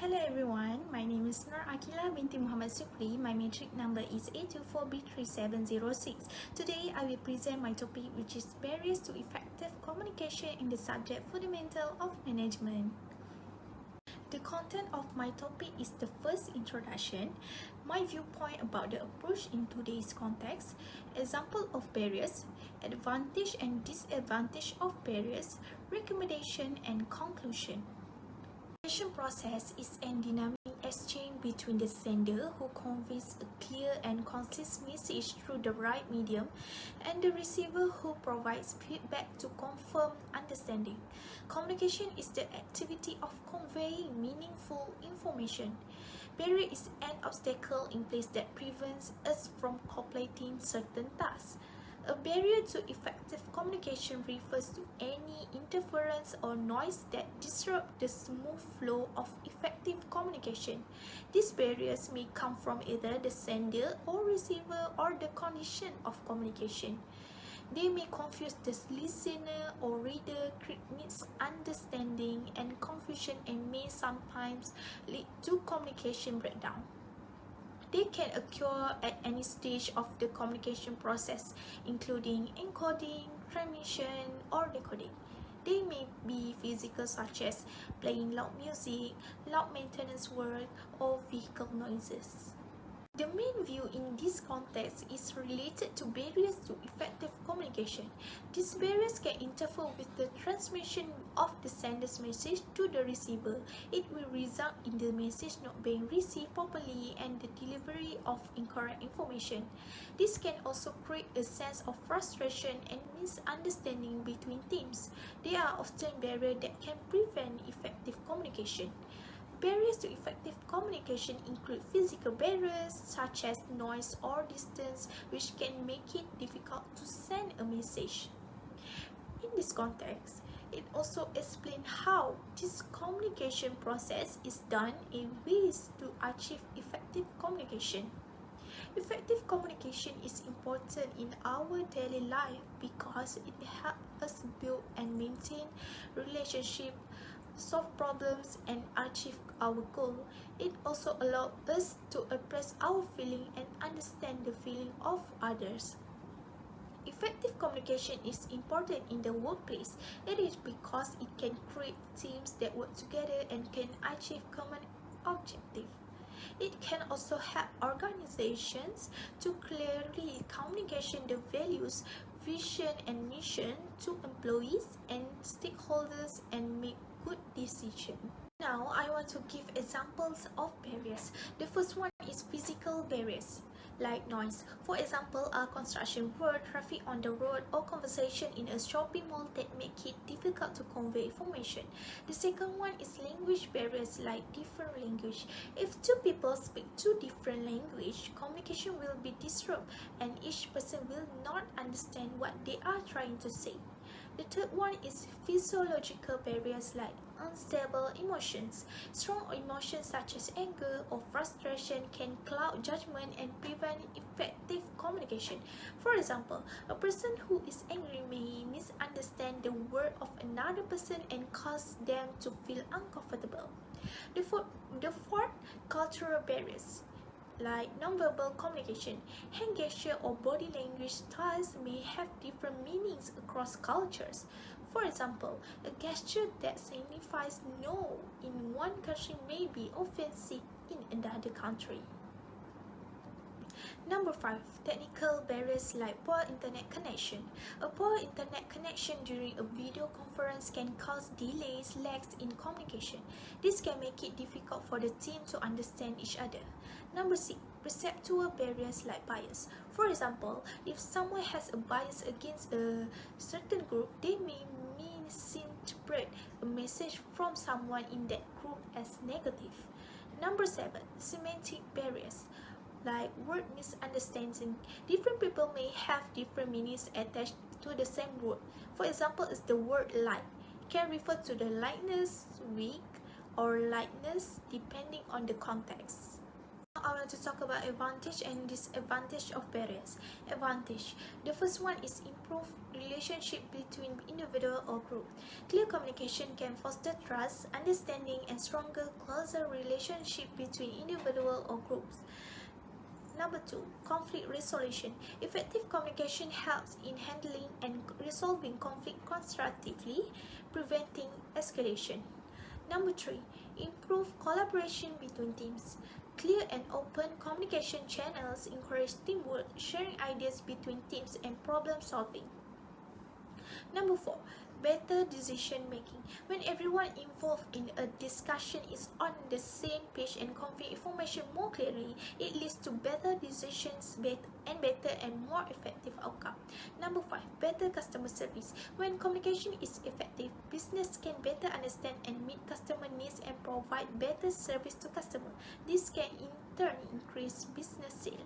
Hello everyone, my name is Nur Akila binti Muhammad Sukri. My matric number is A24B3706. Today I will present my topic, which is barriers to effective communication in the subject fundamental of management. The content of my topic is the first introduction, my viewpoint about the approach in today's context, example of barriers, advantage and disadvantage of barriers, recommendation and conclusion. The communication process is a dynamic exchange between the sender, who conveys a clear and concise message through the right medium, and the receiver, who provides feedback to confirm understanding. Communication is the activity of conveying meaningful information. Barrier is an obstacle in place that prevents us from completing certain tasks. A barrier to effective communication refers to any interference or noise that disrupts the smooth flow of effective communication. These barriers may come from either the sender or receiver or the condition of communication. They may confuse the listener or reader, create misunderstanding and confusion, and may sometimes lead to communication breakdown. They can occur at any stage of the communication process, including encoding, transmission, or decoding. They may be physical, such as playing loud music, loud maintenance work, or vehicle noises. The main view in this context is related to barriers to effective communication. These barriers can interfere with the transmission of the sender's message to the receiver. It will result in the message not being received properly and the delivery of incorrect information. This can also create a sense of frustration and misunderstanding between teams. They are often barriers that can prevent effective communication. Barriers to effective communication include physical barriers such as noise or distance, which can make it difficult to send a message. In this context, it also explains how this communication process is done in ways to achieve effective communication. Effective communication is important in our daily life because it helps us build and maintain relationships, solve problems, and achieve our goal. It also allows us to express our feeling and understand the feeling of others. Effective communication is important in the workplace. It is because it can create teams that work together and can achieve common objectives. It can also help organizations to clearly communicate the values, vision, and mission to employees and stakeholders and make good decisions. Now, I want to give examples of barriers. The first one is physical barriers, like noise. For example, a construction work, traffic on the road, or conversation in a shopping mall that make it difficult to convey information. The second one is language barriers, like different language. If two people speak two different languages, communication will be disrupted and each person will not understand what they are trying to say. The third one is physiological barriers, like unstable emotions. Strong emotions such as anger or frustration can cloud judgment and prevent effective communication. For example, a person who is angry may misunderstand the word of another person and cause them to feel uncomfortable. The fourth, cultural barriers, like nonverbal communication. Hand gesture or body language styles may have different meanings across cultures. For example, a gesture that signifies no in one country may be offensive in another country. Number 5. Technical barriers like poor internet connection. A poor internet connection during a video conference can cause delays, lags in communication. This can make it difficult for the team to understand each other. Number 6. Perceptual barriers like bias. For example, if someone has a bias against a certain group, they may misinterpret a message from someone in that group as negative. Number 7. Semantic barriers, like word misunderstanding. Different people may have different meanings attached to the same word. For example, is the word light can refer to the lightness, weak, or lightness depending on the context. I want to talk about advantage and disadvantage of barriers. Advantage. The first one is improve relationship between individual or group. Clear communication can foster trust, understanding, and stronger, closer relationship between individual or groups. Number 2, conflict resolution. Effective communication helps in handling and resolving conflict constructively, preventing escalation. Number 3, improve collaboration between teams. Clear and open communication channels encourage teamwork, sharing ideas between teams, and problem solving. Number 4, better decision making. When everyone involved in a discussion is on the same page and convey information more clearly, it leads to better decisions and better and more effective outcome. Number 5, better customer service. When communication is effective, business can better understand and meet customer needs and provide better service to customers. This can in turn increase business sales.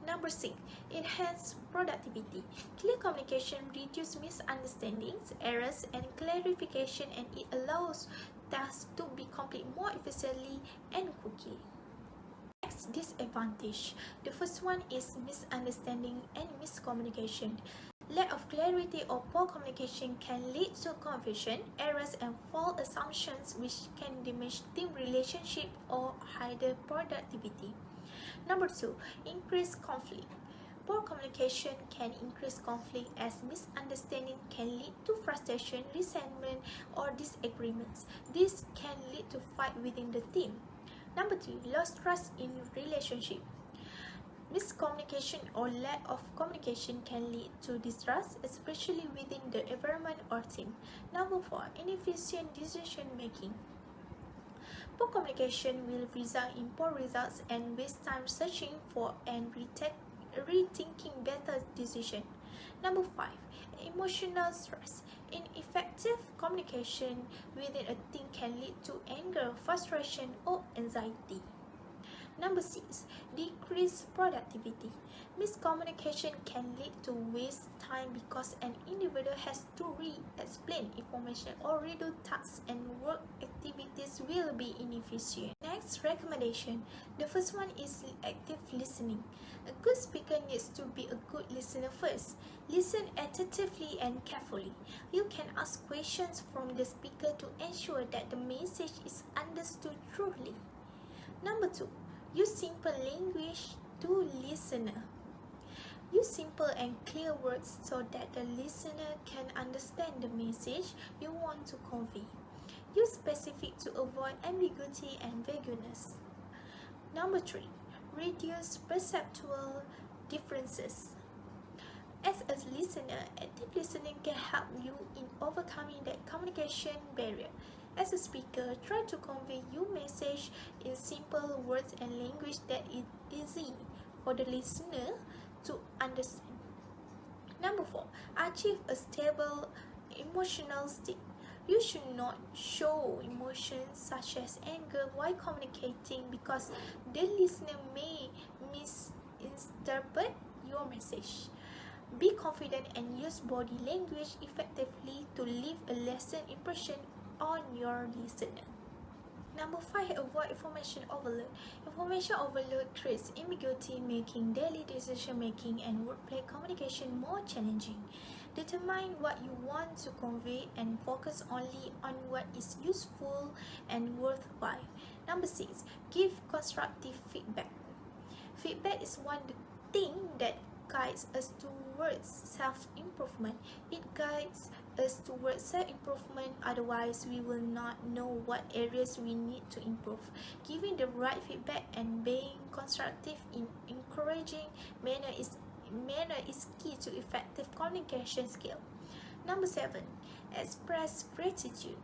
Number 6, enhance productivity. Clear communication reduces misunderstandings, errors, and clarification, and it allows tasks to be completed more efficiently and quickly. Next, disadvantage. The first one is misunderstanding and miscommunication. Lack of clarity or poor communication can lead to confusion, errors, and false assumptions, which can damage team relationship or hinder productivity. Number 2, increase conflict. Poor communication can increase conflict as misunderstanding can lead to frustration, resentment, or disagreements. This can lead to fight within the team. Number 3, lost trust in relationship. Miscommunication or lack of communication can lead to distrust, especially within the environment or team. Number 4, inefficient decision making. Poor communication will result in poor results and waste time searching for and rethinking better decisions. Number 5, emotional stress. Ineffective communication within a team can lead to anger, frustration, or anxiety. Number 6, decrease productivity. Miscommunication can lead to waste time because an individual has to re-explain information or redo tasks and work activities will be inefficient. Next, recommendation. The first one is active listening. A good speaker needs to be a good listener first. Listen attentively and carefully. You can ask questions from the speaker to ensure that the message is understood truly. Number 2, use simple language to listener. Use simple and clear words so that the listener can understand the message you want to convey. Use specific to avoid ambiguity and vagueness. Number 3, reduce perceptual differences. As a listener, active listening can help you in overcoming that communication barrier. As a speaker, try to convey your message in simple words and language that is easy for the listener to understand. Number 4, achieve a stable emotional state. You should not show emotions such as anger while communicating because the listener may misinterpret your message. Be confident and use body language effectively to leave a lasting impression on your listener. Number 5, avoid information overload. Information overload creates ambiguity, making daily decision making and workplace communication more challenging. Determine what you want to convey and focus only on what is useful and worthwhile. Number 6, give constructive feedback. Feedback is one thing that guides us towards self-improvement. It guides us towards self-improvement, otherwise we will not know what areas we need to improve. Giving the right feedback and being constructive in encouraging manner is key to effective communication skill. Number 7, express gratitude.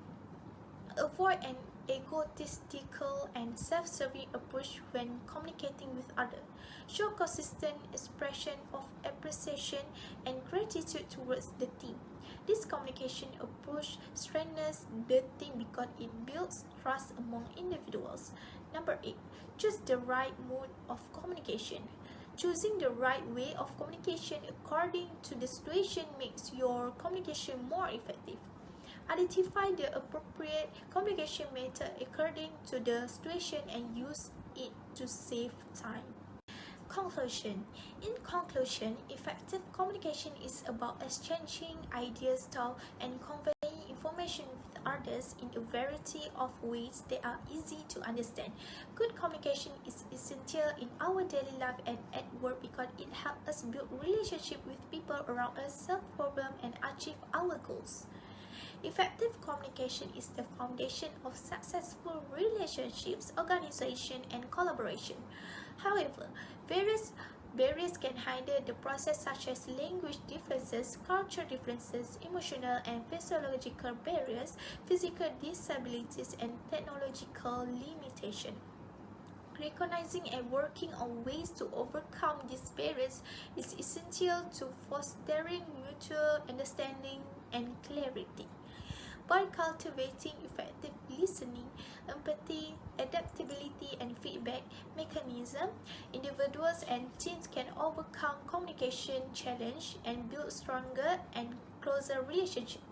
Avoid an egotistical and self-serving approach when communicating with others. Show consistent expression of appreciation and gratitude towards the team. This communication approach strengthens the team because it builds trust among individuals. Number 8, choose the right mode of communication. Choosing the right way of communication according to the situation makes your communication more effective. Identify the appropriate communication method according to the situation and use it to save time. Conclusion. In conclusion, effective communication is about exchanging ideas, thoughts, and conveying information with others in a variety of ways that are easy to understand. Good communication is essential in our daily life and at work because it helps us build relationships with people around us, solve problems, and achieve our goals. Effective communication is the foundation of successful relationships, organization, and collaboration. However, various barriers can hinder the process such as language differences, cultural differences, emotional and physiological barriers, physical disabilities, and technological limitations. Recognizing and working on ways to overcome these barriers is essential to fostering mutual understanding and clarity. By cultivating effective listening, empathy, adaptability, and feedback mechanism, individuals and teams can overcome communication challenge and build stronger and closer relationships.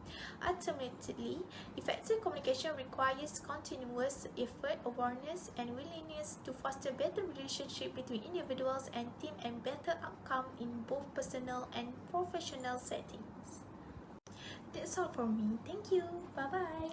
Ultimately, effective communication requires continuous effort, awareness, and willingness to foster better relationship between individuals and teams and better outcome in both personal and professional settings. That's all for me. Thank you. Bye bye.